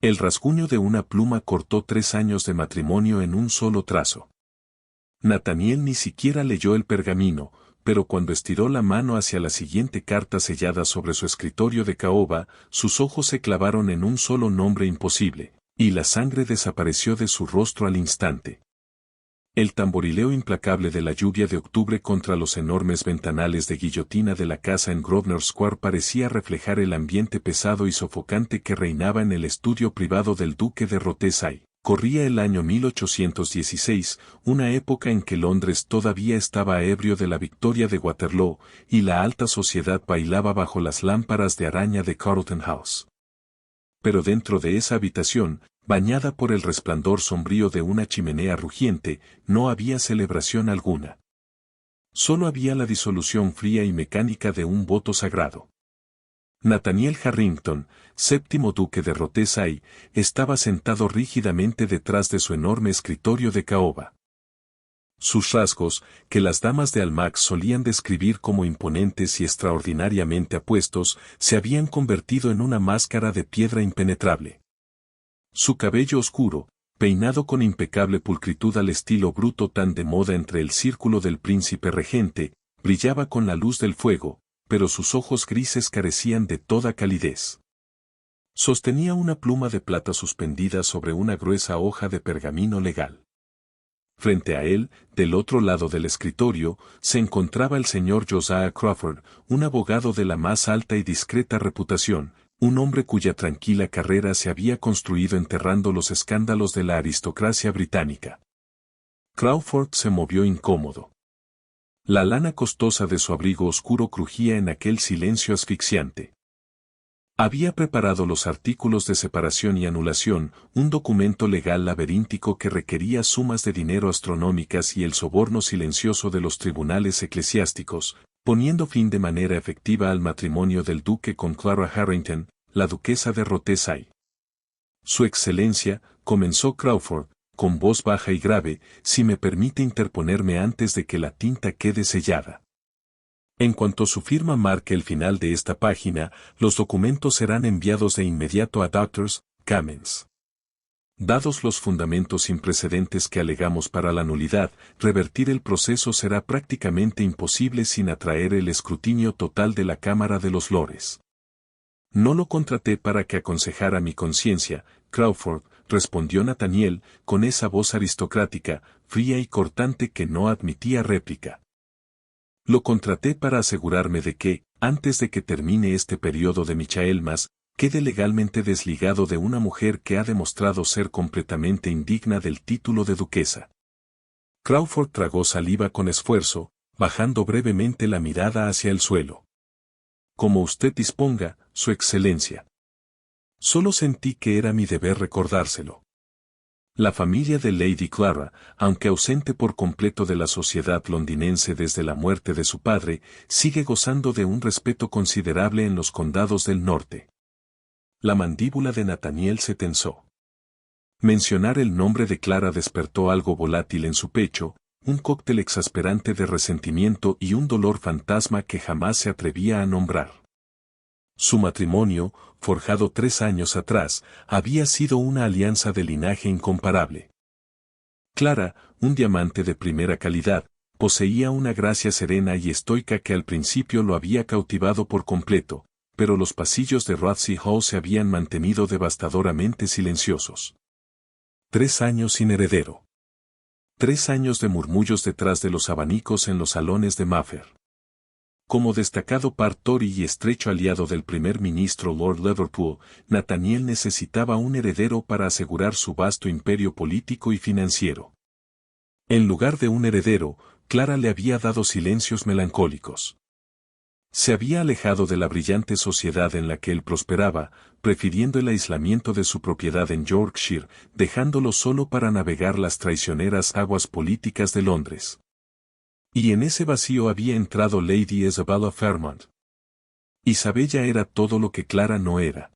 El rasguño de una pluma cortó 3 años de matrimonio en un solo trazo. Nathaniel ni siquiera leyó el pergamino, pero cuando estiró la mano hacia la siguiente carta sellada sobre su escritorio de caoba, sus ojos se clavaron en un solo nombre imposible, y la sangre desapareció de su rostro al instante. El tamborileo implacable de la lluvia de octubre contra los enormes ventanales de guillotina de la casa en Grosvenor Square parecía reflejar el ambiente pesado y sofocante que reinaba en el estudio privado del duque de Rothesay. Corría el año 1816, una época en que Londres todavía estaba ebrio de la victoria de Waterloo, y la alta sociedad bailaba bajo las lámparas de araña de Carlton House. Pero dentro de esa habitación, bañada por el resplandor sombrío de una chimenea rugiente, no había celebración alguna. Solo había la disolución fría y mecánica de un voto sagrado. Nathaniel Harrington, séptimo duque de Rothesay, estaba sentado rígidamente detrás de su enorme escritorio de caoba. Sus rasgos, que las damas de Almax solían describir como imponentes y extraordinariamente apuestos, se habían convertido en una máscara de piedra impenetrable. Su cabello oscuro, peinado con impecable pulcritud al estilo bruto tan de moda entre el círculo del príncipe regente, brillaba con la luz del fuego, pero sus ojos grises carecían de toda calidez. Sostenía una pluma de plata suspendida sobre una gruesa hoja de pergamino legal. Frente a él, del otro lado del escritorio, se encontraba el señor Josiah Crawford, un abogado de la más alta y discreta reputación, un hombre cuya tranquila carrera se había construido enterrando los escándalos de la aristocracia británica. Crawford se movió incómodo. La lana costosa de su abrigo oscuro crujía en aquel silencio asfixiante. Había preparado los artículos de separación y anulación, un documento legal laberíntico que requería sumas de dinero astronómicas y el soborno silencioso de los tribunales eclesiásticos, poniendo fin de manera efectiva al matrimonio del duque con Clara Harrington, la duquesa de Rothesay. Su excelencia, comenzó Crawford, con voz baja y grave, si me permite interponerme antes de que la tinta quede sellada. En cuanto su firma marque el final de esta página, los documentos serán enviados de inmediato a Doctors Commons. Dados los fundamentos sin precedentes que alegamos para la nulidad, revertir el proceso será prácticamente imposible sin atraer el escrutinio total de la Cámara de los Lores. No lo contraté para que aconsejara mi conciencia, Crawford, respondió Nathaniel, con esa voz aristocrática, fría y cortante que no admitía réplica. Lo contraté para asegurarme de que, antes de que termine este periodo de Michaelmas, quede legalmente desligado de una mujer que ha demostrado ser completamente indigna del título de duquesa. Crawford tragó saliva con esfuerzo, bajando brevemente la mirada hacia el suelo. Como usted disponga, Su Excelencia. Solo sentí que era mi deber recordárselo. La familia de Lady Clara, aunque ausente por completo de la sociedad londinense desde la muerte de su padre, sigue gozando de un respeto considerable en los condados del norte. La mandíbula de Nathaniel se tensó. Mencionar el nombre de Clara despertó algo volátil en su pecho, un cóctel exasperante de resentimiento y un dolor fantasma que jamás se atrevía a nombrar. Su matrimonio, forjado 3 años atrás, había sido una alianza de linaje incomparable. Clara, un diamante de primera calidad, poseía una gracia serena y estoica que al principio lo había cautivado por completo, pero los pasillos de Rothesay Hall se habían mantenido devastadoramente silenciosos. 3 años sin heredero. 3 años de murmullos detrás de los abanicos en los salones de Mayfair. Como destacado par Tory y estrecho aliado del primer ministro Lord Liverpool, Nathaniel necesitaba un heredero para asegurar su vasto imperio político y financiero. En lugar de un heredero, Clara le había dado silencios melancólicos. Se había alejado de la brillante sociedad en la que él prosperaba, prefiriendo el aislamiento de su propiedad en Yorkshire, dejándolo solo para navegar las traicioneras aguas políticas de Londres. Y en ese vacío había entrado Lady Isabella Fairmont. Isabella era todo lo que Clara no era.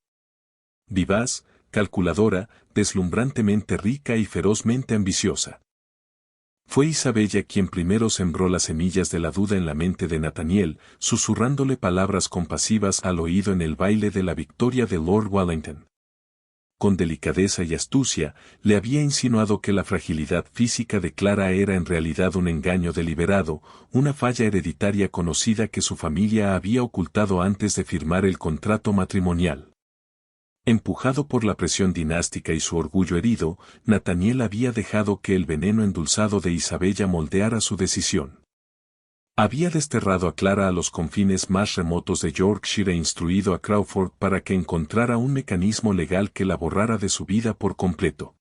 Vivaz, calculadora, deslumbrantemente rica y ferozmente ambiciosa. Fue Isabella quien primero sembró las semillas de la duda en la mente de Nathaniel, susurrándole palabras compasivas al oído en el baile de la victoria de Lord Wellington. con delicadeza y astucia, le había insinuado que la fragilidad física de Clara era en realidad un engaño deliberado, una falla hereditaria conocida que su familia había ocultado antes de firmar el contrato matrimonial. Empujado por la presión dinástica y su orgullo herido, Nathaniel había dejado que el veneno endulzado de Isabella moldeara su decisión. Había desterrado a Clara a los confines más remotos de Yorkshire e instruido a Crawford para que encontrara un mecanismo legal que la borrara de su vida por completo.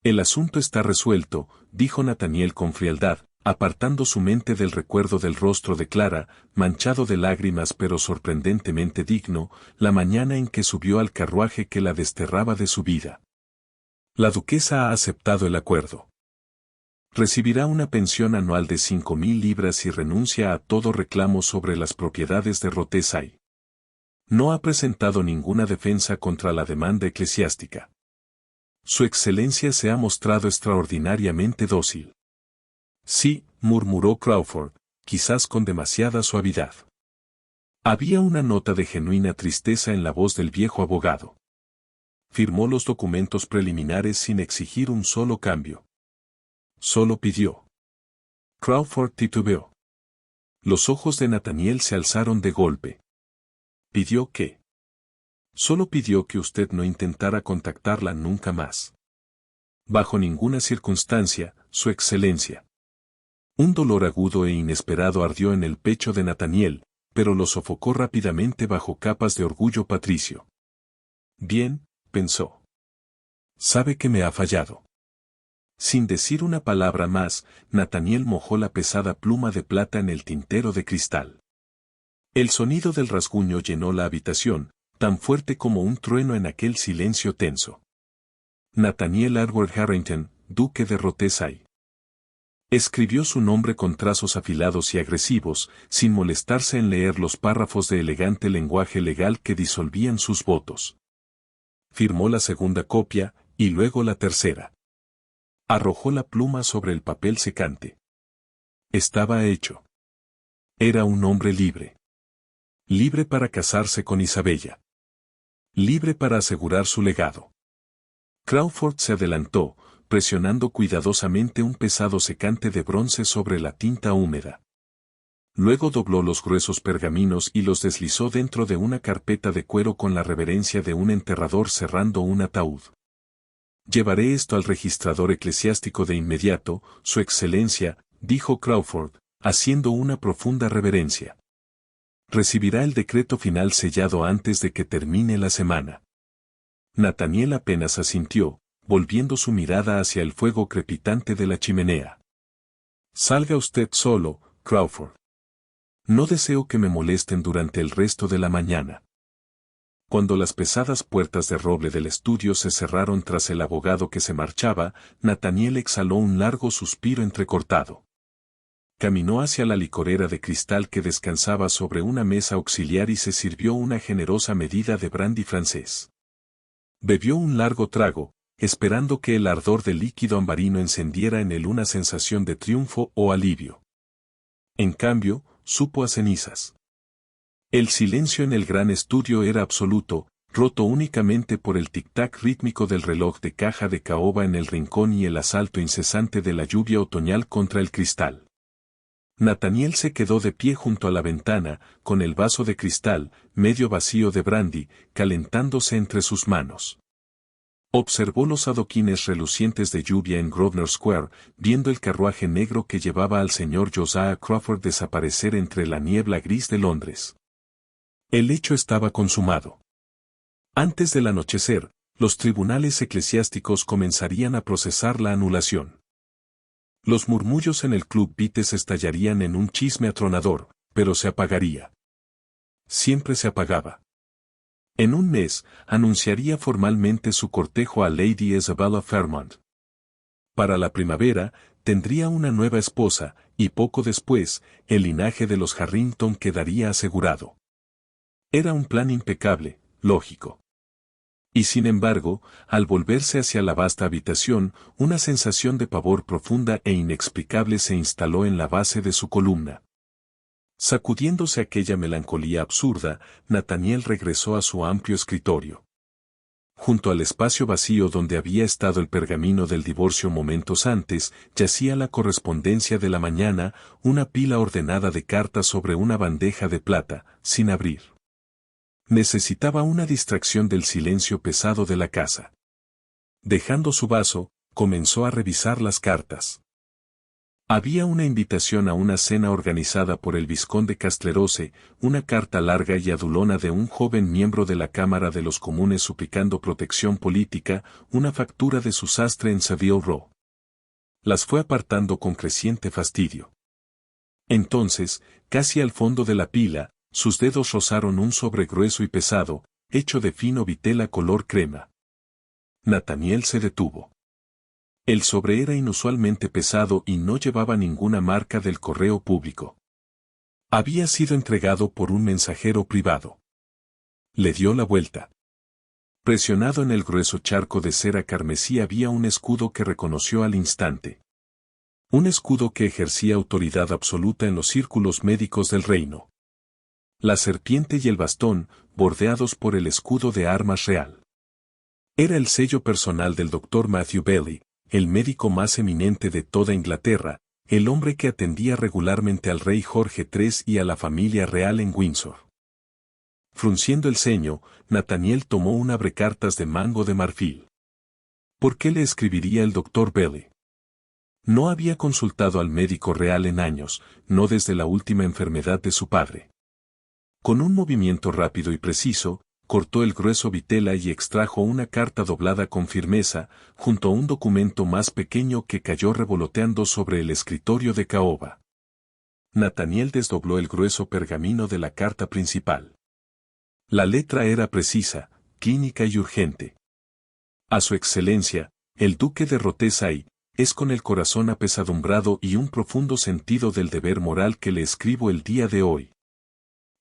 El asunto está resuelto, dijo Nathaniel con frialdad, apartando su mente del recuerdo del rostro de Clara, manchado de lágrimas pero sorprendentemente digno, la mañana en que subió al carruaje que la desterraba de su vida. La duquesa ha aceptado el acuerdo. Recibirá una pensión anual de 5.000 libras y renuncia a todo reclamo sobre las propiedades de Rothesay. No ha presentado ninguna defensa contra la demanda eclesiástica. Su excelencia se ha mostrado extraordinariamente dócil. Sí, murmuró Crawford, quizás con demasiada suavidad. Había una nota de genuina tristeza en la voz del viejo abogado. Firmó los documentos preliminares sin exigir un solo cambio. Solo pidió. Crawford titubeó. Los ojos de Nathaniel se alzaron de golpe. ¿Pidió qué? Solo pidió que usted no intentara contactarla nunca más. Bajo ninguna circunstancia, Su Excelencia. Un dolor agudo e inesperado ardió en el pecho de Nathaniel, pero lo sofocó rápidamente bajo capas de orgullo patricio. Bien, pensó. Sabe que me ha fallado. Sin decir una palabra más, Nathaniel mojó la pesada pluma de plata en el tintero de cristal. El sonido del rasguño llenó la habitación, tan fuerte como un trueno en aquel silencio tenso. Nathaniel Edward Harrington, duque de Rothesay. Escribió su nombre con trazos afilados y agresivos, sin molestarse en leer los párrafos de elegante lenguaje legal que disolvían sus votos. Firmó la segunda copia, y luego la tercera. Arrojó la pluma sobre el papel secante. Estaba hecho. Era un hombre libre. Libre para casarse con Isabella. Libre para asegurar su legado. Crawford se adelantó, presionando cuidadosamente un pesado secante de bronce sobre la tinta húmeda. Luego dobló los gruesos pergaminos y los deslizó dentro de una carpeta de cuero con la reverencia de un enterrador cerrando un ataúd. Llevaré esto al registrador eclesiástico de inmediato, Su Excelencia, dijo Crawford, haciendo una profunda reverencia. Recibirá el decreto final sellado antes de que termine la semana. Nathaniel apenas asintió, volviendo su mirada hacia el fuego crepitante de la chimenea. Salga usted solo, Crawford. No deseo que me molesten durante el resto de la mañana. Cuando las pesadas puertas de roble del estudio se cerraron tras el abogado que se marchaba, Nathaniel exhaló un largo suspiro entrecortado. Caminó hacia la licorera de cristal que descansaba sobre una mesa auxiliar y se sirvió una generosa medida de brandy francés. Bebió un largo trago, esperando que el ardor del líquido ambarino encendiera en él una sensación de triunfo o alivio. En cambio, supo a cenizas. El silencio en el gran estudio era absoluto, roto únicamente por el tic-tac rítmico del reloj de caja de caoba en el rincón y el asalto incesante de la lluvia otoñal contra el cristal. Nathaniel se quedó de pie junto a la ventana, con el vaso de cristal, medio vacío de brandy, calentándose entre sus manos. Observó los adoquines relucientes de lluvia en Grosvenor Square, viendo el carruaje negro que llevaba al señor Josiah Crawford desaparecer entre la niebla gris de Londres. El hecho estaba consumado. Antes del anochecer, los tribunales eclesiásticos comenzarían a procesar la anulación. Los murmullos en el Club Beatles estallarían en un chisme atronador, pero se apagaría. Siempre se apagaba. En un mes, anunciaría formalmente su cortejo a Lady Isabella Fairmont. Para la primavera, tendría una nueva esposa, y poco después, el linaje de los Harrington quedaría asegurado. Era un plan impecable, lógico. Y sin embargo, al volverse hacia la vasta habitación, una sensación de pavor profunda e inexplicable se instaló en la base de su columna. Sacudiéndose aquella melancolía absurda, Nathaniel regresó a su amplio escritorio. junto al espacio vacío donde había estado el pergamino del divorcio momentos antes, yacía la correspondencia de la mañana, una pila ordenada de cartas sobre una bandeja de plata, sin abrir. Necesitaba una distracción del silencio pesado de la casa. Dejando su vaso, comenzó a revisar las cartas. Había una invitación a una cena organizada por el vizconde Castlerose, una carta larga y adulona de un joven miembro de la Cámara de los Comunes suplicando protección política, una factura de su sastre en Savile Row. Las fue apartando con creciente fastidio. Entonces, casi al fondo de la pila, sus dedos rozaron un sobre grueso y pesado, hecho de fino vitela color crema. Nathaniel se detuvo. El sobre era inusualmente pesado y no llevaba ninguna marca del correo público. Había sido entregado por un mensajero privado. Le dio la vuelta. Presionado en el grueso charco de cera carmesí había un escudo que reconoció al instante. Un escudo que ejercía autoridad absoluta en los círculos médicos del reino. La serpiente y el bastón, bordeados por el escudo de armas real. Era el sello personal del Dr. Matthew Bailey, el médico más eminente de toda Inglaterra, el hombre que atendía regularmente al rey Jorge III y a la familia real en Windsor. Frunciendo el ceño, Nathaniel tomó un abrecartas de mango de marfil. ¿Por qué le escribiría el Dr. Bailey? No había consultado al médico real en años, no desde la última enfermedad de su padre. Con un movimiento rápido y preciso, cortó el grueso vitela y extrajo una carta doblada con firmeza, junto a un documento más pequeño que cayó revoloteando sobre el escritorio de caoba. Nathaniel desdobló el grueso pergamino de la carta principal. La letra era precisa, clínica y urgente. A su excelencia, el duque de Rothesay, es con el corazón apesadumbrado y un profundo sentido del deber moral que le escribo el día de hoy.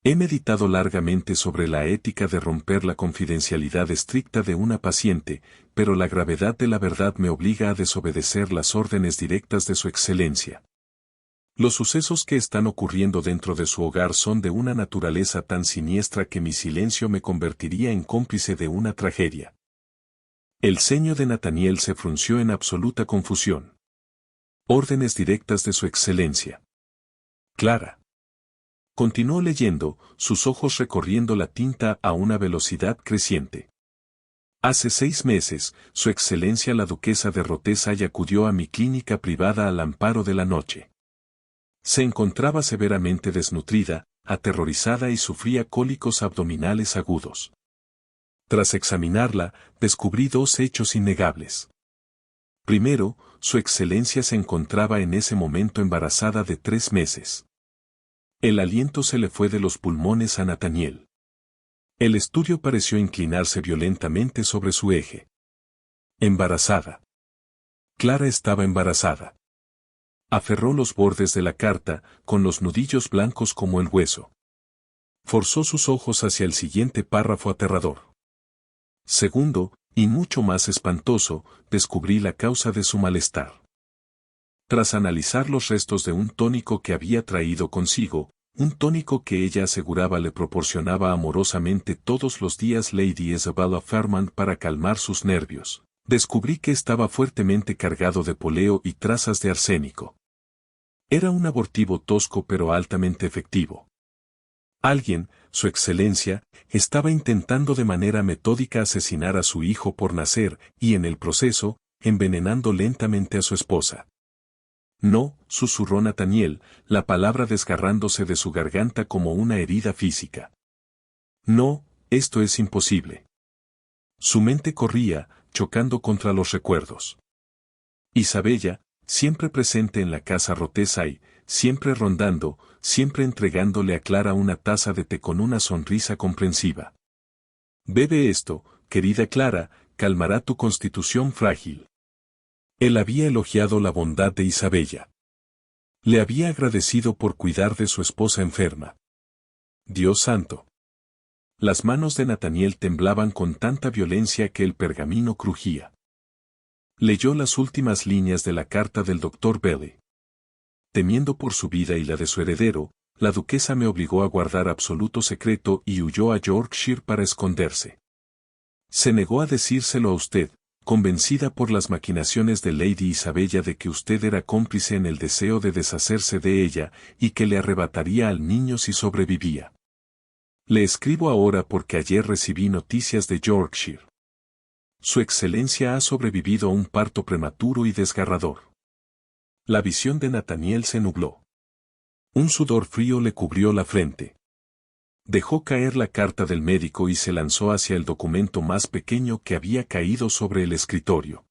He meditado largamente sobre la ética de romper la confidencialidad estricta de una paciente, pero la gravedad de la verdad me obliga a desobedecer las órdenes directas de su excelencia. Los sucesos que están ocurriendo dentro de su hogar son de una naturaleza tan siniestra que mi silencio me convertiría en cómplice de una tragedia. El ceño de Nathaniel se frunció en absoluta confusión. Órdenes directas de su excelencia. Clara. Continuó leyendo, sus ojos recorriendo la tinta a una velocidad creciente. Hace 6 meses, su excelencia la duquesa de Rothesay acudió a mi clínica privada al amparo de la noche. Se encontraba severamente desnutrida, aterrorizada y sufría cólicos abdominales agudos. Tras examinarla, descubrí 2 hechos innegables. Primero, su excelencia se encontraba en ese momento embarazada de 3 meses. El aliento se le fue de los pulmones a Nathaniel. El estudio pareció inclinarse violentamente sobre su eje. Embarazada. Clara estaba embarazada. Aferró los bordes de la carta, con los nudillos blancos como el hueso. Forzó sus ojos hacia el siguiente párrafo aterrador. Segundo, y mucho más espantoso, descubrí la causa de su malestar. Tras analizar los restos de un tónico que había traído consigo, un tónico que ella aseguraba le proporcionaba amorosamente todos los días Lady Isabella Fairmont para calmar sus nervios, descubrí que estaba fuertemente cargado de poleo y trazas de arsénico. Era un abortivo tosco pero altamente efectivo. Alguien, su excelencia, estaba intentando de manera metódica asesinar a su hijo por nacer y en el proceso, envenenando lentamente a su esposa. No, susurró Nathaniel, la palabra desgarrándose de su garganta como una herida física. No, esto es imposible. Su mente corría, chocando contra los recuerdos. Isabella, siempre presente en la casa Rothesay, siempre rondando, siempre entregándole a Clara una taza de té con una sonrisa comprensiva. Bebe esto, querida Clara, calmará tu constitución frágil. Él había elogiado la bondad de Isabella. Le había agradecido por cuidar de su esposa enferma. Dios santo. Las manos de Nathaniel temblaban con tanta violencia que el pergamino crujía. Leyó las últimas líneas de la carta del Dr. Bailey. Temiendo por su vida y la de su heredero, la duquesa me obligó a guardar absoluto secreto y huyó a Yorkshire para esconderse. Se negó a decírselo a usted, convencida por las maquinaciones de Lady Isabella de que usted era cómplice en el deseo de deshacerse de ella y que le arrebataría al niño si sobrevivía. Le escribo ahora porque ayer recibí noticias de Yorkshire. Su Excelencia ha sobrevivido a un parto prematuro y desgarrador. La visión de Nathaniel se nubló. Un sudor frío le cubrió la frente. Dejó caer la carta del médico y se lanzó hacia el documento más pequeño que había caído sobre el escritorio.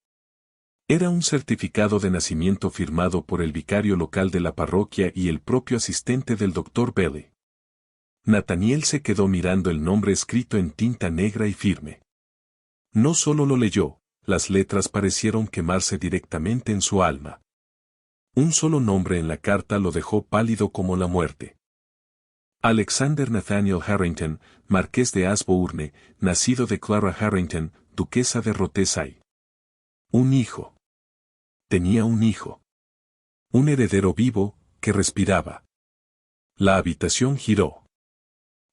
Era un certificado de nacimiento firmado por el vicario local de la parroquia y el propio asistente del doctor Bailey. Nathaniel se quedó mirando el nombre escrito en tinta negra y firme. No solo lo leyó, las letras parecieron quemarse directamente en su alma. Un solo nombre en la carta lo dejó pálido como la muerte. Alexander Nathaniel Harrington, marqués de Ashbourne, nacido de Clara Harrington, duquesa de Rothesay. Un hijo. Tenía un hijo. Un heredero vivo, que respiraba. La habitación giró.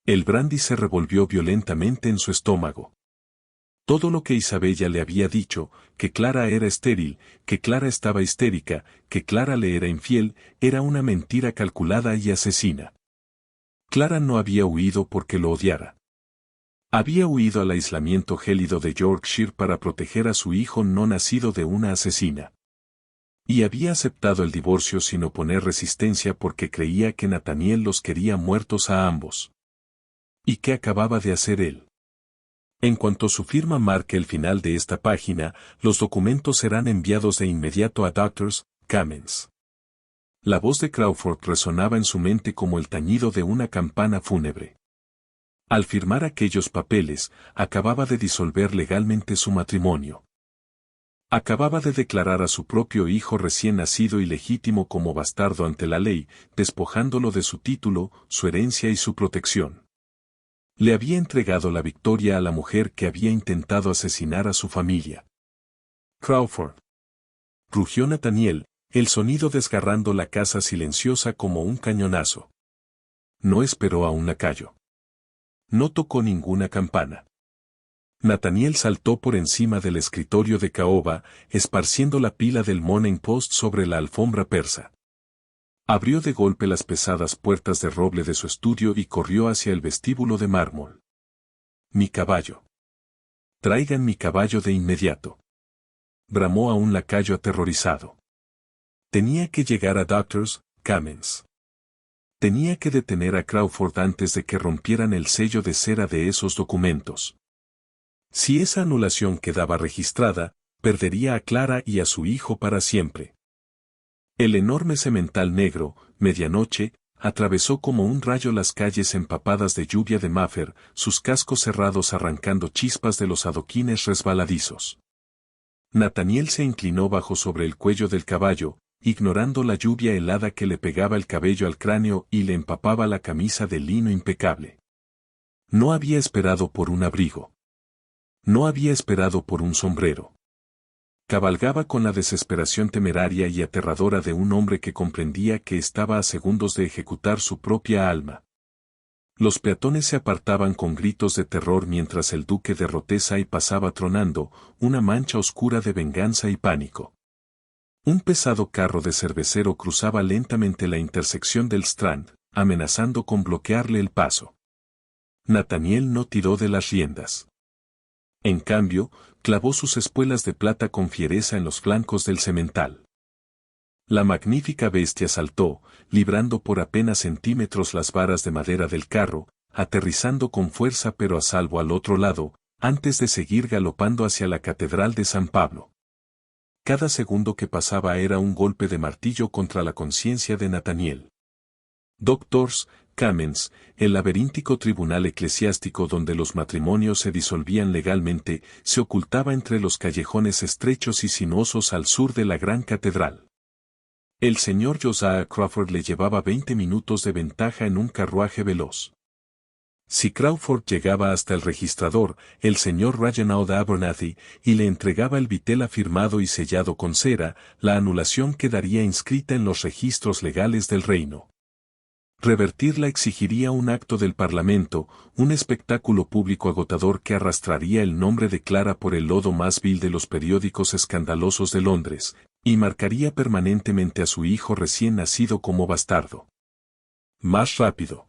El brandy se revolvió violentamente en su estómago. Todo lo que Isabella le había dicho, que Clara era estéril, que Clara estaba histérica, que Clara le era infiel, era una mentira calculada y asesina. Clara no había huido porque lo odiara. Había huido al aislamiento gélido de Yorkshire para proteger a su hijo no nacido de una asesina. Y había aceptado el divorcio sin oponer resistencia porque creía que Nathaniel los quería muertos a ambos. ¿Y qué acababa de hacer él? En cuanto su firma marque el final de esta página, los documentos serán enviados de inmediato a Doctors, Commons. La voz de Crawford resonaba en su mente como el tañido de una campana fúnebre. Al firmar aquellos papeles, acababa de disolver legalmente su matrimonio. Acababa de declarar a su propio hijo recién nacido y legítimo como bastardo ante la ley, despojándolo de su título, su herencia y su protección. Le había entregado la victoria a la mujer que había intentado asesinar a su familia. Crawford. Rugió Nathaniel, el sonido desgarrando la casa silenciosa como un cañonazo. No esperó a un lacayo. No tocó ninguna campana. Nathaniel saltó por encima del escritorio de caoba, esparciendo la pila del Morning Post sobre la alfombra persa. Abrió de golpe las pesadas puertas de roble de su estudio y corrió hacia el vestíbulo de mármol. Mi caballo. Traigan mi caballo de inmediato. Bramó a un lacayo aterrorizado. Tenía que llegar a Doctors, Commons. Tenía que detener a Crawford antes de que rompieran el sello de cera de esos documentos. Si esa anulación quedaba registrada, perdería a Clara y a su hijo para siempre. El enorme semental negro, medianoche, atravesó como un rayo las calles empapadas de lluvia de Maffer, sus cascos cerrados arrancando chispas de los adoquines resbaladizos. Nathaniel se inclinó bajo sobre el cuello del caballo, ignorando la lluvia helada que le pegaba el cabello al cráneo y le empapaba la camisa de lino impecable. No había esperado por un abrigo. No había esperado por un sombrero. Cabalgaba con la desesperación temeraria y aterradora de un hombre que comprendía que estaba a segundos de ejecutar su propia alma. Los peatones se apartaban con gritos de terror mientras el duque de Rothesay pasaba tronando, una mancha oscura de venganza y pánico. Un pesado carro de cervecero cruzaba lentamente la intersección del Strand, amenazando con bloquearle el paso. Nathaniel no tiró de las riendas. En cambio, clavó sus espuelas de plata con fiereza en los flancos del semental. La magnífica bestia saltó, librando por apenas centímetros las varas de madera del carro, aterrizando con fuerza pero a salvo al otro lado, antes de seguir galopando hacia la Catedral de San Pablo. Cada segundo que pasaba era un golpe de martillo contra la conciencia de Nathaniel. Doctors, Commons, el laberíntico tribunal eclesiástico donde los matrimonios se disolvían legalmente, se ocultaba entre los callejones estrechos y sinuosos al sur de la gran catedral. El señor Josiah Crawford le llevaba 20 minutos de ventaja en un carruaje veloz. Si Crawford llegaba hasta el registrador, el señor Reginald Abernathy, y le entregaba el vitela firmado y sellado con cera, la anulación quedaría inscrita en los registros legales del reino. Revertirla exigiría un acto del Parlamento, un espectáculo público agotador que arrastraría el nombre de Clara por el lodo más vil de los periódicos escandalosos de Londres, y marcaría permanentemente a su hijo recién nacido como bastardo. Más rápido.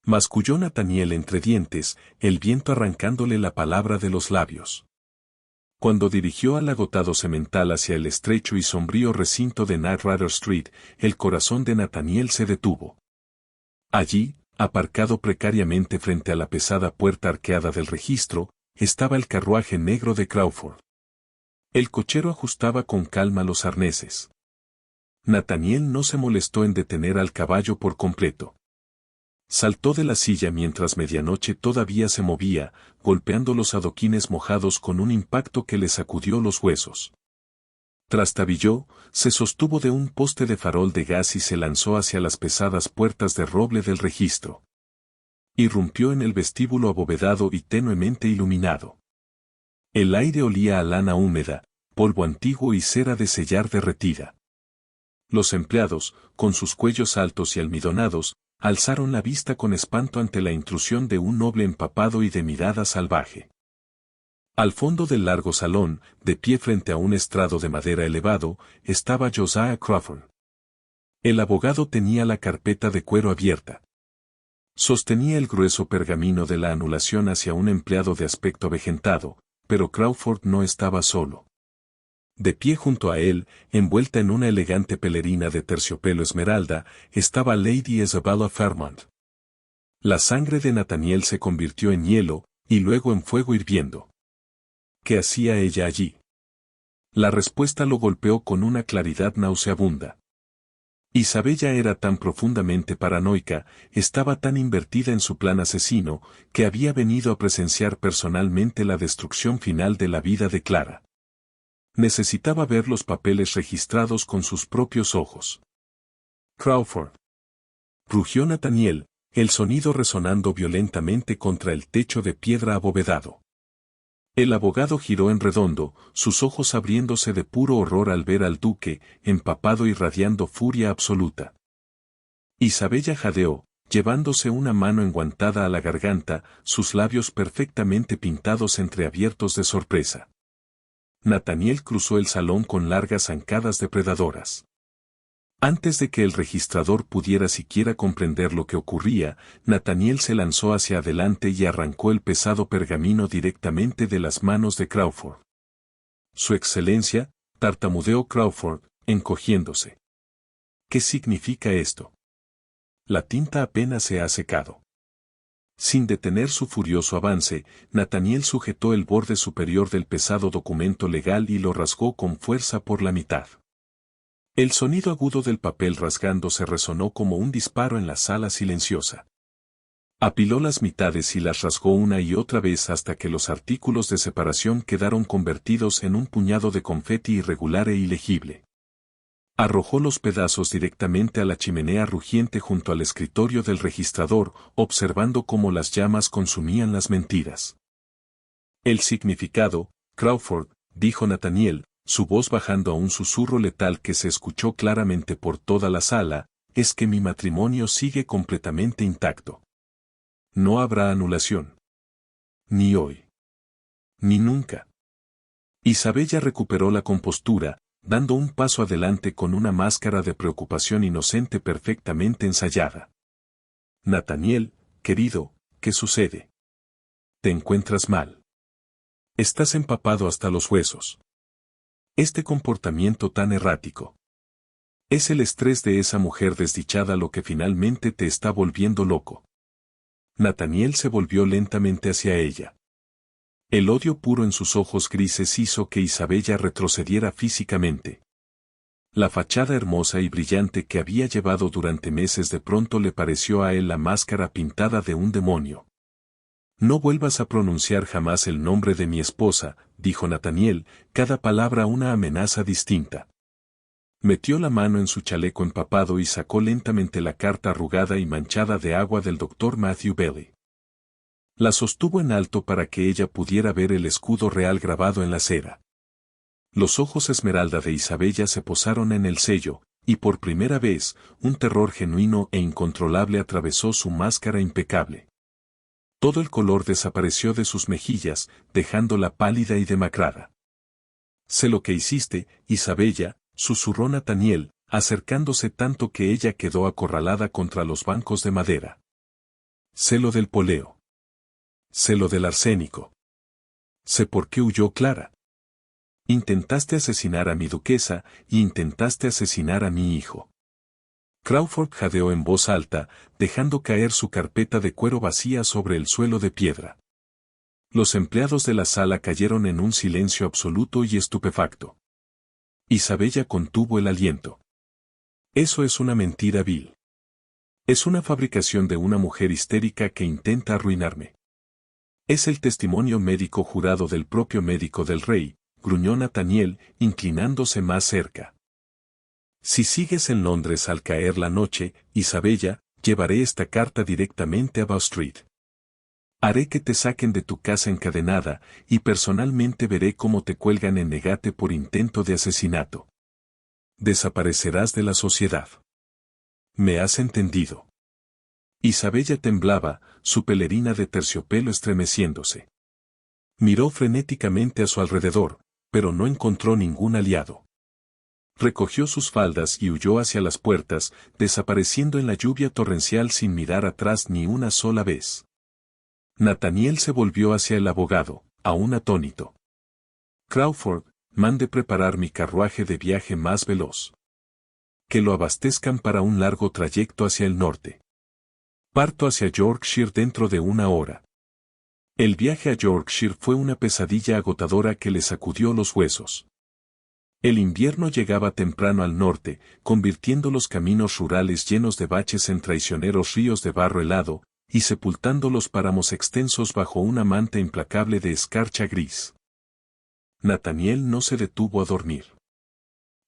Masculló Nathaniel entre dientes, el viento arrancándole la palabra de los labios. Cuando dirigió al agotado semental hacia el estrecho y sombrío recinto de Knightrader Street, el corazón de Nathaniel se detuvo. Allí, aparcado precariamente frente a la pesada puerta arqueada del registro, estaba el carruaje negro de Crawford. El cochero ajustaba con calma los arneses. Nathaniel no se molestó en detener al caballo por completo. Saltó de la silla mientras medianoche todavía se movía, golpeando los adoquines mojados con un impacto que le sacudió los huesos. Trastabilló, se sostuvo de un poste de farol de gas y se lanzó hacia las pesadas puertas de roble del registro. Irrumpió en el vestíbulo abovedado y tenuemente iluminado. El aire olía a lana húmeda, polvo antiguo y cera de sellar derretida. Los empleados, con sus cuellos altos y almidonados, alzaron la vista con espanto ante la intrusión de un noble empapado y de mirada salvaje. Al fondo del largo salón, de pie frente a un estrado de madera elevado, estaba Josiah Crawford. El abogado tenía la carpeta de cuero abierta. Sostenía el grueso pergamino de la anulación hacia un empleado de aspecto avejentado, pero Crawford no estaba solo. De pie junto a él, envuelta en una elegante pelerina de terciopelo esmeralda, estaba Lady Isabella Fairmont. La sangre de Nathaniel se convirtió en hielo, y luego en fuego hirviendo. ¿Qué hacía ella allí? La respuesta lo golpeó con una claridad nauseabunda. Isabella era tan profundamente paranoica, estaba tan invertida en su plan asesino, que había venido a presenciar personalmente la destrucción final de la vida de Clara. Necesitaba ver los papeles registrados con sus propios ojos. Crawford. Rugió Nathaniel, el sonido resonando violentamente contra el techo de piedra abovedado. El abogado giró en redondo, sus ojos abriéndose de puro horror al ver al duque, empapado y radiando furia absoluta. Isabella jadeó, llevándose una mano enguantada a la garganta, sus labios perfectamente pintados entreabiertos de sorpresa. Nathaniel cruzó el salón con largas zancadas depredadoras. Antes de que el registrador pudiera siquiera comprender lo que ocurría, Nathaniel se lanzó hacia adelante y arrancó el pesado pergamino directamente de las manos de Crawford. Su excelencia, tartamudeó Crawford, encogiéndose. ¿Qué significa esto? La tinta apenas se ha secado. Sin detener su furioso avance, Nathaniel sujetó el borde superior del pesado documento legal y lo rasgó con fuerza por la mitad. El sonido agudo del papel rasgándose resonó como un disparo en la sala silenciosa. Apiló las mitades y las rasgó una y otra vez hasta que los artículos de separación quedaron convertidos en un puñado de confeti irregular e ilegible. Arrojó los pedazos directamente a la chimenea rugiente junto al escritorio del registrador, observando cómo las llamas consumían las mentiras. El significado, Crawford, dijo Nathaniel, su voz bajando a un susurro letal que se escuchó claramente por toda la sala, es que mi matrimonio sigue completamente intacto. No habrá anulación. Ni hoy. Ni nunca. Isabella recuperó la compostura, dando un paso adelante con una máscara de preocupación inocente perfectamente ensayada. Nathaniel, querido, ¿qué sucede? ¿Te encuentras mal? Estás empapado hasta los huesos. Este comportamiento tan errático. Es el estrés de esa mujer desdichada lo que finalmente te está volviendo loco. Nathaniel se volvió lentamente hacia ella. El odio puro en sus ojos grises hizo que Isabella retrocediera físicamente. La fachada hermosa y brillante que había llevado durante meses de pronto le pareció a él la máscara pintada de un demonio. No vuelvas a pronunciar jamás el nombre de mi esposa, dijo Nathaniel, cada palabra una amenaza distinta. Metió la mano en su chaleco empapado y sacó lentamente la carta arrugada y manchada de agua del doctor Matthew Bailey. La sostuvo en alto para que ella pudiera ver el escudo real grabado en la cera. Los ojos esmeralda de Isabella se posaron en el sello, Y por primera vez, un terror genuino e incontrolable atravesó su máscara impecable. Todo el color desapareció de sus mejillas, dejándola pálida y demacrada. «Sé lo que hiciste, Isabella», susurró Nathaniel, acercándose tanto que ella quedó acorralada contra los bancos de madera. «Sé lo del poleo. Sé lo del arsénico. Sé por qué huyó Clara. Intentaste asesinar a mi duquesa y intentaste asesinar a mi hijo». Crawford jadeó en voz alta, dejando caer su carpeta de cuero vacía sobre el suelo de piedra. Los empleados de la sala cayeron en un silencio absoluto y estupefacto. Isabella contuvo el aliento. «Eso es una mentira vil. Es una fabricación de una mujer histérica que intenta arruinarme. Es el testimonio médico jurado del propio médico del rey», gruñó Nathaniel, inclinándose más cerca. «Si sigues en Londres al caer la noche, Isabella, llevaré esta carta directamente a Bow Street. Haré que te saquen de tu casa encadenada, y personalmente veré cómo te cuelgan en Negate por intento de asesinato. Desaparecerás de la sociedad. ¿Me has entendido?». Isabella temblaba, su pelerina de terciopelo estremeciéndose. Miró frenéticamente a su alrededor, pero no encontró ningún aliado. Recogió sus faldas y huyó hacia las puertas, desapareciendo en la lluvia torrencial sin mirar atrás ni una sola vez. Nathaniel se volvió hacia el abogado, aún atónito. «Crawford, mande preparar mi carruaje de viaje más veloz. Que lo abastezcan para un largo trayecto hacia el norte. Parto hacia Yorkshire dentro de 1 hora». El viaje a Yorkshire fue una pesadilla agotadora que le sacudió los huesos. El invierno llegaba temprano al norte, convirtiendo los caminos rurales llenos de baches en traicioneros ríos de barro helado, y sepultando los páramos extensos bajo una manta implacable de escarcha gris. Nathaniel no se detuvo a dormir.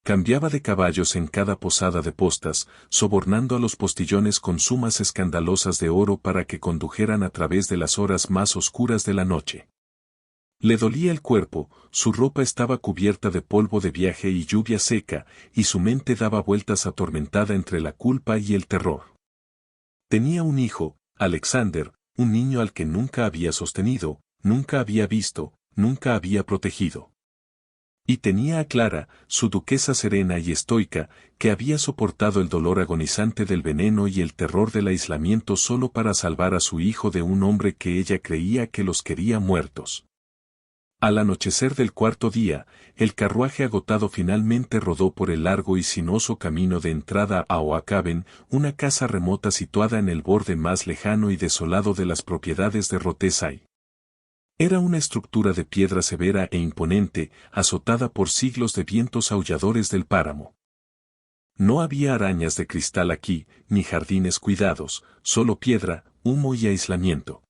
Cambiaba de caballos en cada posada de postas, sobornando a los postillones con sumas escandalosas de oro para que condujeran a través de las horas más oscuras de la noche. Le dolía el cuerpo, su ropa estaba cubierta de polvo de viaje y lluvia seca, y su mente daba vueltas atormentada entre la culpa y el terror. Tenía un hijo, Alexander, un niño al que nunca había sostenido, nunca había visto, nunca había protegido. Y tenía a Clara, su duquesa serena y estoica, que había soportado el dolor agonizante del veneno y el terror del aislamiento solo para salvar a su hijo de un hombre que ella creía que los quería muertos. Al anochecer del 4.º día, el carruaje agotado finalmente rodó por el largo y sinuoso camino de entrada a Oakhaven, una casa remota situada en el borde más lejano y desolado de las propiedades de Rothesay. Era una estructura de piedra severa e imponente, azotada por siglos de vientos aulladores del páramo. No había arañas de cristal aquí, ni jardines cuidados, solo piedra, humo y aislamiento.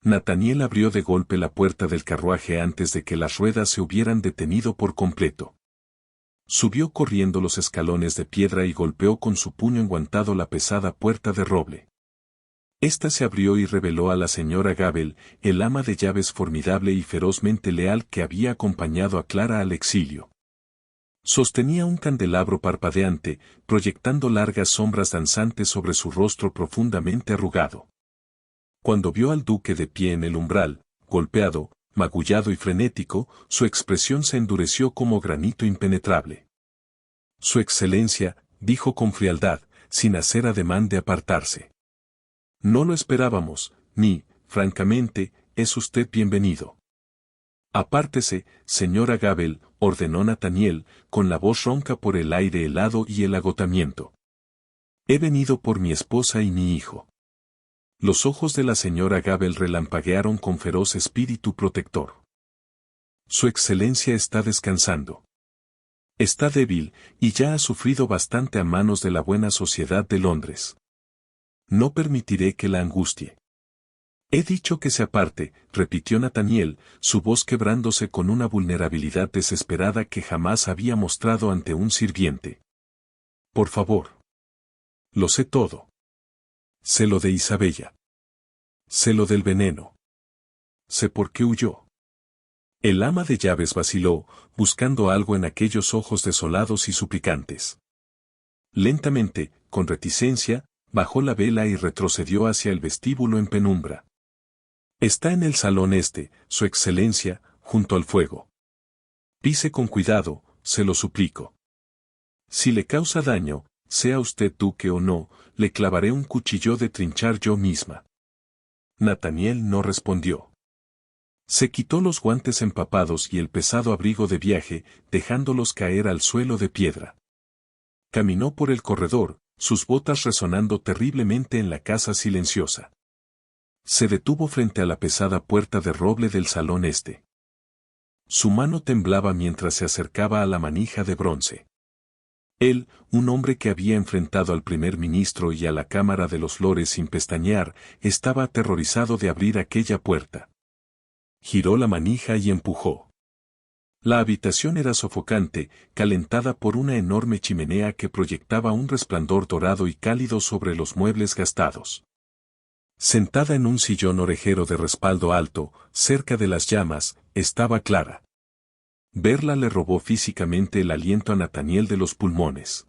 Nathaniel abrió de golpe la puerta del carruaje antes de que las ruedas se hubieran detenido por completo. Subió corriendo los escalones de piedra y golpeó con su puño enguantado la pesada puerta de roble. Esta se abrió y reveló a la señora Gabel, el ama de llaves formidable y ferozmente leal que había acompañado a Clara al exilio. Sostenía un candelabro parpadeante, proyectando largas sombras danzantes sobre su rostro profundamente arrugado. Cuando vio al duque de pie en el umbral, golpeado, magullado y frenético, su expresión se endureció como granito impenetrable. «Su excelencia», dijo con frialdad, sin hacer ademán de apartarse. «No lo esperábamos, ni, francamente, es usted bienvenido». «Apártese, señora Gabel», ordenó Nathaniel, con la voz ronca por el aire helado y el agotamiento. «He venido por mi esposa y mi hijo». Los ojos de la señora Gabel relampaguearon con feroz espíritu protector. «Su excelencia está descansando. Está débil, y ya ha sufrido bastante a manos de la buena sociedad de Londres. No permitiré que la angustie». «He dicho que se aparte», repitió Nathaniel, su voz quebrándose con una vulnerabilidad desesperada que jamás había mostrado ante un sirviente. «Por favor. Lo sé todo. Sé lo de Isabella. Sé lo del veneno. Sé por qué huyó». El ama de llaves vaciló, buscando algo en aquellos ojos desolados y suplicantes. Lentamente, con reticencia, bajó la vela y retrocedió hacia el vestíbulo en penumbra. Está en el salón este, Su Excelencia, junto al fuego. Pise con cuidado, se lo suplico. Si le causa daño, sea usted duque o no, le clavaré un cuchillo de trinchar yo misma. Nathaniel no respondió. Se quitó los guantes empapados y el pesado abrigo de viaje, dejándolos caer al suelo de piedra. Caminó por el corredor, sus botas resonando terriblemente en la casa silenciosa. Se detuvo frente a la pesada puerta de roble del salón este. Su mano temblaba mientras se acercaba a la manija de bronce. Él, un hombre que había enfrentado al primer ministro y a la Cámara de los Lores sin pestañear, estaba aterrorizado de abrir aquella puerta. Giró la manija y empujó. La habitación era sofocante, calentada por una enorme chimenea que proyectaba un resplandor dorado y cálido sobre los muebles gastados. Sentada en un sillón orejero de respaldo alto, cerca de las llamas, estaba Clara. Verla le robó físicamente el aliento a Nathaniel de los pulmones.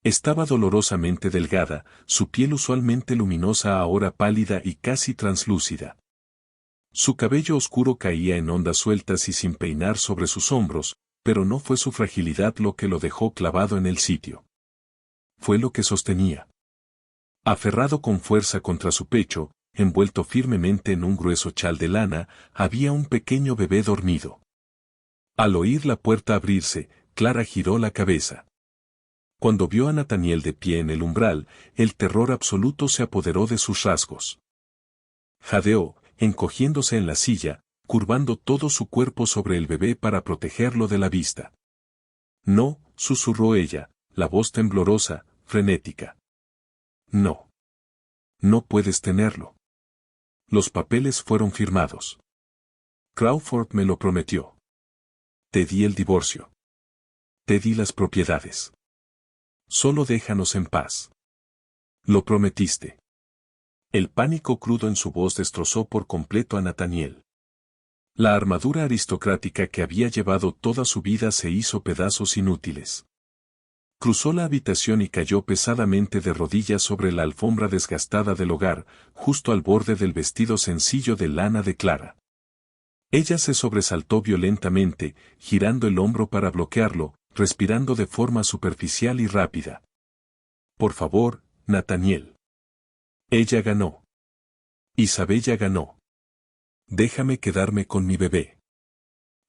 Estaba dolorosamente delgada, su piel usualmente luminosa ahora pálida y casi translúcida. Su cabello oscuro caía en ondas sueltas y sin peinar sobre sus hombros, pero no fue su fragilidad lo que lo dejó clavado en el sitio. Fue lo que sostenía. Aferrado con fuerza contra su pecho, envuelto firmemente en un grueso chal de lana, había un pequeño bebé dormido. Al oír la puerta abrirse, Clara giró la cabeza. Cuando vio a Nathaniel de pie en el umbral, el terror absoluto se apoderó de sus rasgos. Jadeó, encogiéndose en la silla, curvando todo su cuerpo sobre el bebé para protegerlo de la vista. No, susurró ella, la voz temblorosa, frenética. No. No puedes tenerlo. Los papeles fueron firmados. Crawford me lo prometió. Te di el divorcio. Te di las propiedades. Solo déjanos en paz. Lo prometiste. El pánico crudo en su voz destrozó por completo a Nathaniel. La armadura aristocrática que había llevado toda su vida se hizo pedazos inútiles. Cruzó la habitación y cayó pesadamente de rodillas sobre la alfombra desgastada del hogar, justo al borde del vestido sencillo de lana de Clara. Ella se sobresaltó violentamente, girando el hombro para bloquearlo, respirando de forma superficial y rápida. Por favor, Nathaniel. Ella ganó. Isabella ganó. Déjame quedarme con mi bebé.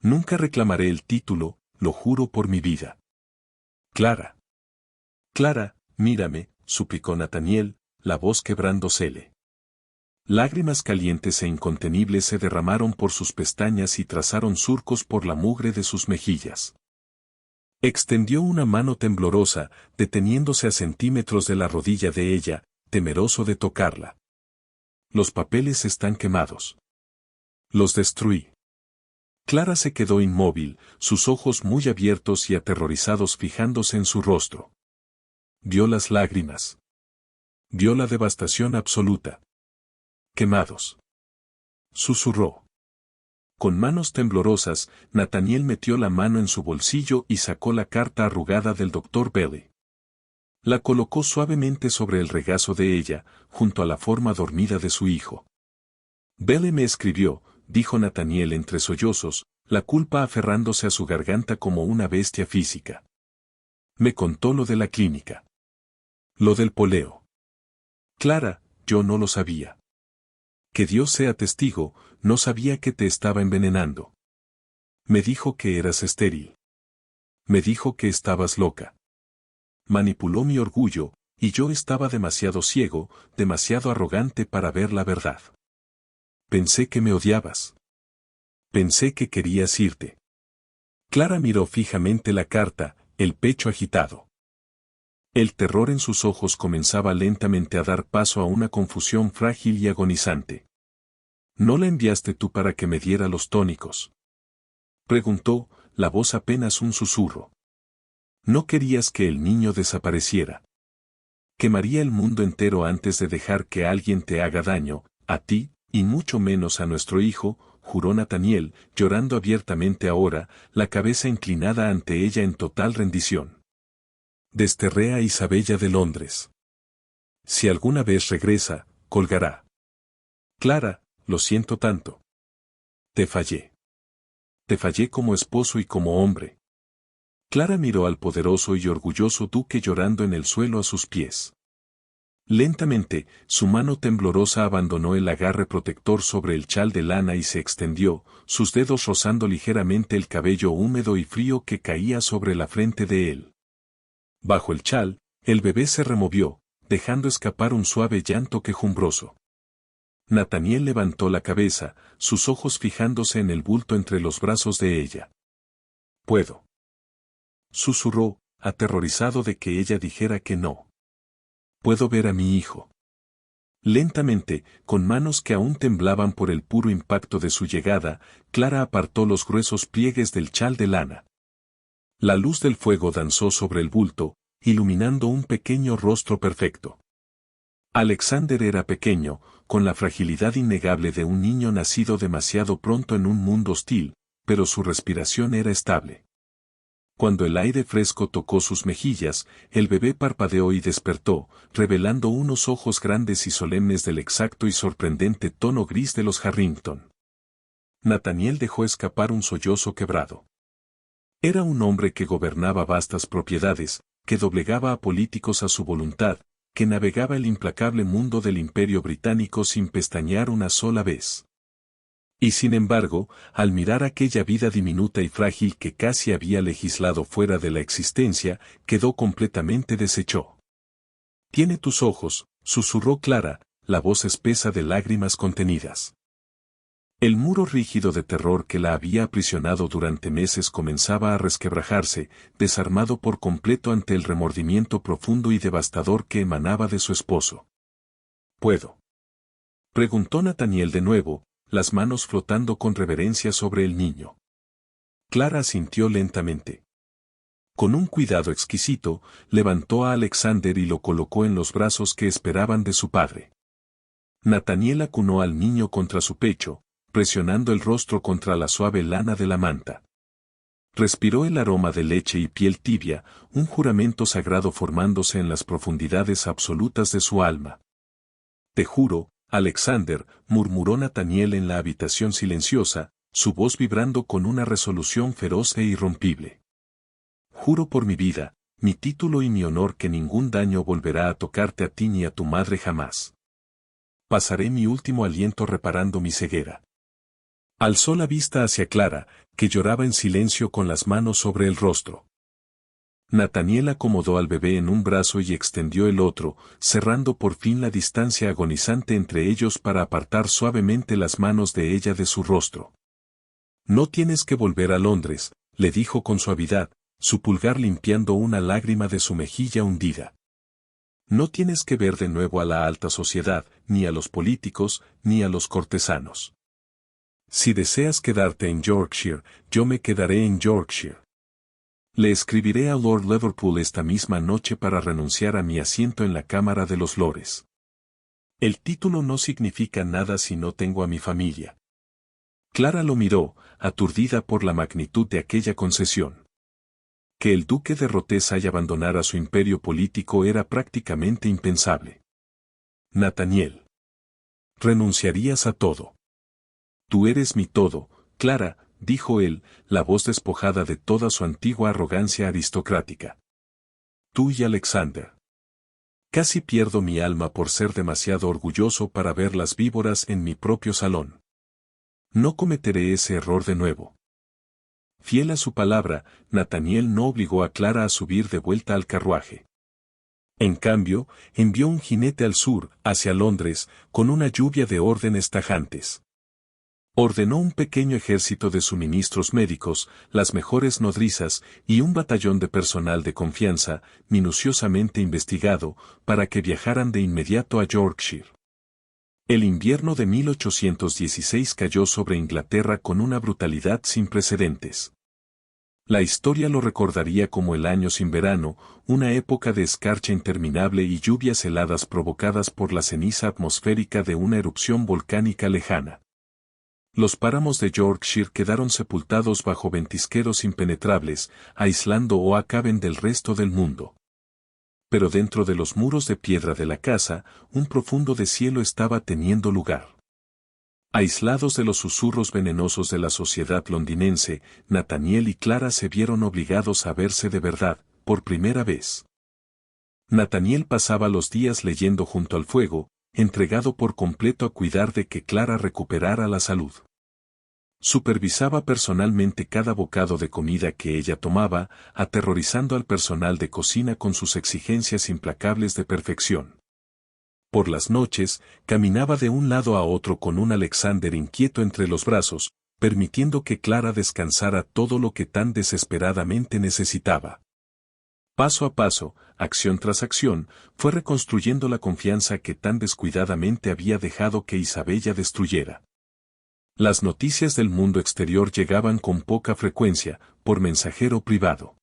Nunca reclamaré el título, lo juro por mi vida. Clara. Clara, mírame, suplicó Nathaniel, la voz quebrándosele. Lágrimas calientes e incontenibles se derramaron por sus pestañas y trazaron surcos por la mugre de sus mejillas. Extendió una mano temblorosa, deteniéndose a centímetros de la rodilla de ella, temeroso de tocarla. Los papeles están quemados. Los destruí. Clara se quedó inmóvil, sus ojos muy abiertos y aterrorizados fijándose en su rostro. Vio las lágrimas. Vio la devastación absoluta. Quemados. Susurró. Con manos temblorosas, Nathaniel metió la mano en su bolsillo y sacó la carta arrugada del Dr. Bailey. La colocó suavemente sobre el regazo de ella, junto a la forma dormida de su hijo. Bailey me escribió, dijo Nathaniel entre sollozos, la culpa aferrándose a su garganta como una bestia física. Me contó lo de la clínica. Lo del poleo. Clara, yo no lo sabía. Que Dios sea testigo, no sabía que te estaba envenenando. Me dijo que eras estéril. Me dijo que estabas loca. Manipuló mi orgullo, y yo estaba demasiado ciego, demasiado arrogante para ver la verdad. Pensé que me odiabas. Pensé que querías irte. Clara miró fijamente la carta, el pecho agitado. El terror en sus ojos comenzaba lentamente a dar paso a una confusión frágil y agonizante. ¿No la enviaste tú para que me diera los tónicos? Preguntó, la voz apenas un susurro. ¿No querías que el niño desapareciera? Quemaría el mundo entero antes de dejar que alguien te haga daño, a ti, y mucho menos a nuestro hijo, juró Nathaniel, llorando abiertamente ahora, la cabeza inclinada ante ella en total rendición. Desterré a Isabella de Londres. Si alguna vez regresa, colgará. Clara, lo siento tanto. Te fallé. Te fallé como esposo y como hombre. Clara miró al poderoso y orgulloso duque llorando en el suelo a sus pies. Lentamente, su mano temblorosa abandonó el agarre protector sobre el chal de lana y se extendió, sus dedos rozando ligeramente el cabello húmedo y frío que caía sobre la frente de él. Bajo el chal, el bebé se removió, dejando escapar un suave llanto quejumbroso. Nathaniel levantó la cabeza, sus ojos fijándose en el bulto entre los brazos de ella. «Puedo», susurró, aterrorizado de que ella dijera que no. «Puedo ver a mi hijo». Lentamente, con manos que aún temblaban por el puro impacto de su llegada, Clara apartó los gruesos pliegues del chal de lana. La luz del fuego danzó sobre el bulto, iluminando un pequeño rostro perfecto. Alexander era pequeño, con la fragilidad innegable de un niño nacido demasiado pronto en un mundo hostil, pero su respiración era estable. Cuando el aire fresco tocó sus mejillas, el bebé parpadeó y despertó, revelando unos ojos grandes y solemnes del exacto y sorprendente tono gris de los Harrington. Nathaniel dejó escapar un sollozo quebrado. Era un hombre que gobernaba vastas propiedades, que doblegaba a políticos a su voluntad, que navegaba el implacable mundo del Imperio Británico sin pestañear una sola vez. Y sin embargo, al mirar aquella vida diminuta y frágil que casi había legislado fuera de la existencia, quedó completamente deshecho. «Tiene tus ojos», susurró Clara, la voz espesa de lágrimas contenidas. El muro rígido de terror que la había aprisionado durante meses comenzaba a resquebrajarse, desarmado por completo ante el remordimiento profundo y devastador que emanaba de su esposo. «¿Puedo?», preguntó Nathaniel de nuevo, las manos flotando con reverencia sobre el niño. Clara asintió lentamente. Con un cuidado exquisito, levantó a Alexander y lo colocó en los brazos que esperaban de su padre. Nathaniel acunó al niño contra su pecho, presionando el rostro contra la suave lana de la manta. Respiró el aroma de leche y piel tibia, un juramento sagrado formándose en las profundidades absolutas de su alma. «Te juro, Alexander», murmuró Nathaniel en la habitación silenciosa, su voz vibrando con una resolución feroz e irrompible. «Juro por mi vida, mi título y mi honor que ningún daño volverá a tocarte a ti ni a tu madre jamás. Pasaré mi último aliento reparando mi ceguera». Alzó la vista hacia Clara, que lloraba en silencio con las manos sobre el rostro. Nathaniel acomodó al bebé en un brazo y extendió el otro, cerrando por fin la distancia agonizante entre ellos para apartar suavemente las manos de ella de su rostro. «No tienes que volver a Londres», le dijo con suavidad, su pulgar limpiando una lágrima de su mejilla hundida. «No tienes que ver de nuevo a la alta sociedad, ni a los políticos, ni a los cortesanos. Si deseas quedarte en Yorkshire, yo me quedaré en Yorkshire. Le escribiré a Lord Liverpool esta misma noche para renunciar a mi asiento en la Cámara de los Lores. El título no significa nada si no tengo a mi familia». Clara lo miró, aturdida por la magnitud de aquella concesión. Que el duque de Rotesay abandonara su imperio político era prácticamente impensable. «Nathaniel. Renunciarías a todo». «Tú eres mi todo, Clara», dijo él, la voz despojada de toda su antigua arrogancia aristocrática. «Tú y Alexander. Casi pierdo mi alma por ser demasiado orgulloso para ver las víboras en mi propio salón. No cometeré ese error de nuevo». Fiel a su palabra, Nathaniel no obligó a Clara a subir de vuelta al carruaje. En cambio, envió un jinete al sur, hacia Londres, con una lluvia de órdenes tajantes. Ordenó un pequeño ejército de suministros médicos, las mejores nodrizas y un batallón de personal de confianza, minuciosamente investigado, para que viajaran de inmediato a Yorkshire. El invierno de 1816 cayó sobre Inglaterra con una brutalidad sin precedentes. La historia lo recordaría como el año sin verano, una época de escarcha interminable y lluvias heladas provocadas por la ceniza atmosférica de una erupción volcánica lejana. Los páramos de Yorkshire quedaron sepultados bajo ventisqueros impenetrables, aislando Oakhaven del resto del mundo. Pero dentro de los muros de piedra de la casa, un profundo deshielo estaba teniendo lugar. Aislados de los susurros venenosos de la sociedad londinense, Nathaniel y Clara se vieron obligados a verse de verdad, por primera vez. Nathaniel pasaba los días leyendo junto al fuego, entregado por completo a cuidar de que Clara recuperara la salud. Supervisaba personalmente cada bocado de comida que ella tomaba, aterrorizando al personal de cocina con sus exigencias implacables de perfección. Por las noches, caminaba de un lado a otro con un Alexander inquieto entre los brazos, permitiendo que Clara descansara todo lo que tan desesperadamente necesitaba. Paso a paso, acción tras acción, fue reconstruyendo la confianza que tan descuidadamente había dejado que Isabella destruyera. Las noticias del mundo exterior llegaban con poca frecuencia, por mensajero privado.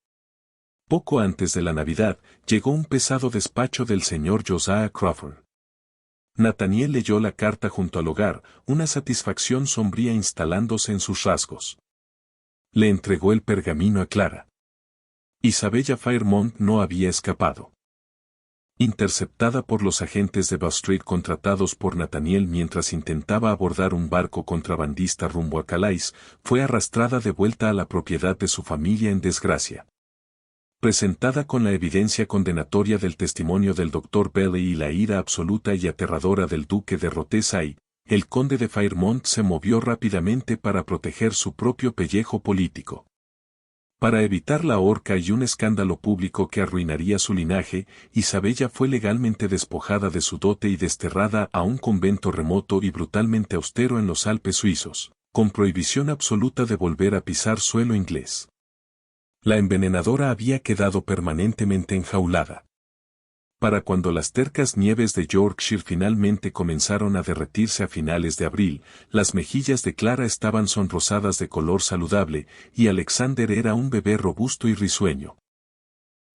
Poco antes de la Navidad, llegó un pesado despacho del señor Josiah Crawford. Nathaniel leyó la carta junto al hogar, una satisfacción sombría instalándose en sus rasgos. Le entregó el pergamino a Clara. Isabella Fairmont no había escapado. Interceptada por los agentes de Bow Street contratados por Nathaniel mientras intentaba abordar un barco contrabandista rumbo a Calais, fue arrastrada de vuelta a la propiedad de su familia en desgracia. Presentada con la evidencia condenatoria del testimonio del Dr. Bailey y la ira absoluta y aterradora del duque de Rothesay, el conde de Fairmont se movió rápidamente para proteger su propio pellejo político. Para evitar la horca y un escándalo público que arruinaría su linaje, Isabella fue legalmente despojada de su dote y desterrada a un convento remoto y brutalmente austero en los Alpes suizos, con prohibición absoluta de volver a pisar suelo inglés. La envenenadora había quedado permanentemente enjaulada. Para cuando las tercas nieves de Yorkshire finalmente comenzaron a derretirse a finales de abril, las mejillas de Clara estaban sonrosadas de color saludable, y Alexander era un bebé robusto y risueño.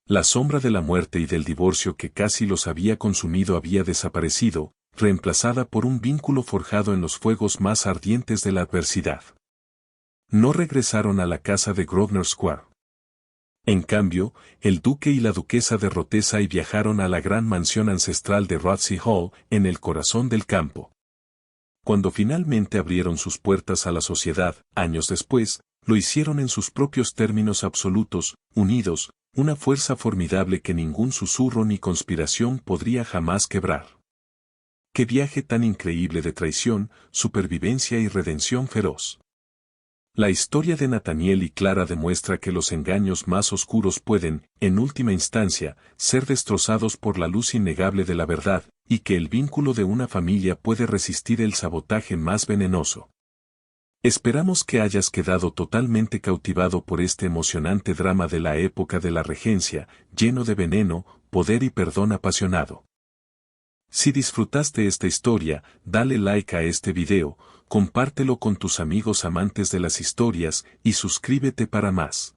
La sombra de la muerte y del divorcio que casi los había consumido había desaparecido, reemplazada por un vínculo forjado en los fuegos más ardientes de la adversidad. No regresaron a la casa de Grosvenor Square. En cambio, el duque y la duquesa de Rothesay viajaron a la gran mansión ancestral de Rothesay Hall, en el corazón del campo. Cuando finalmente abrieron sus puertas a la sociedad, años después, lo hicieron en sus propios términos absolutos, unidos, una fuerza formidable que ningún susurro ni conspiración podría jamás quebrar. ¡Qué viaje tan increíble de traición, supervivencia y redención feroz! La historia de Nathaniel y Clara demuestra que los engaños más oscuros pueden, en última instancia, ser destrozados por la luz innegable de la verdad, y que el vínculo de una familia puede resistir el sabotaje más venenoso. Esperamos que hayas quedado totalmente cautivado por este emocionante drama de la época de la regencia, lleno de veneno, poder y perdón apasionado. Si disfrutaste esta historia, dale like a este video, compártelo con tus amigos amantes de las historias y suscríbete para más.